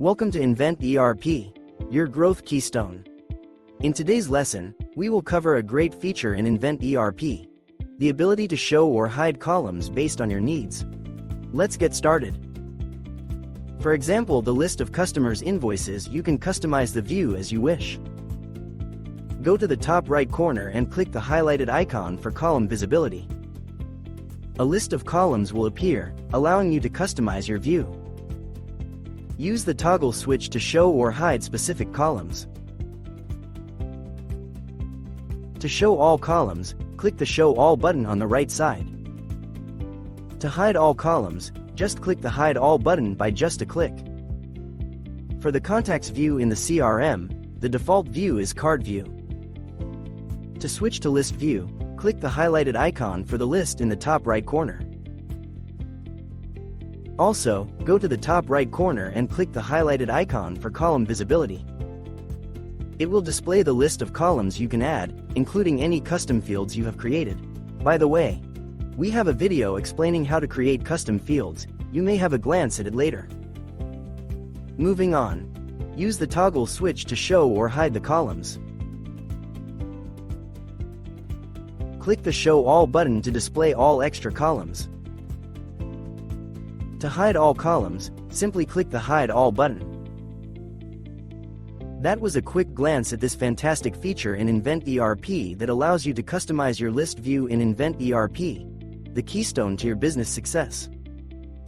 Welcome to Invent ERP, your growth keystone. In today's lesson, we will cover a great feature in Invent ERP, the ability to show or hide columns based on your needs. Let's get started. For example, the list of customers' invoices, you can customize the view as you wish. Go to the top right corner and click the highlighted icon for column visibility. A list of columns will appear, allowing you to customize your view. Use the toggle switch to show or hide specific columns. To show all columns, click the Show All button on the right side. To hide all columns, just click the Hide All button by just a click. For the contacts view in the CRM, the default view is Card View. To switch to List View, click the highlighted icon for the list in the top right corner. Also, go to the top right corner and click the highlighted icon for column visibility. It will display the list of columns you can add, including any custom fields you have created. By the way, we have a video explaining how to create custom fields. You may have a glance at it later. Moving on. Use the toggle switch to show or hide the columns. Click the Show All button to display all extra columns. To hide all columns, simply click the Hide All button. That was a quick glance at this fantastic feature in Invent ERP that allows you to customize your list view in Invent ERP, the keystone to your business success.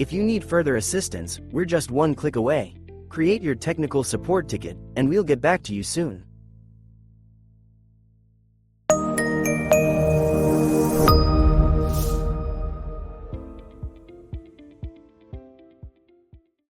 If you need further assistance, we're just one click away. Create your technical support ticket, and we'll get back to you soon.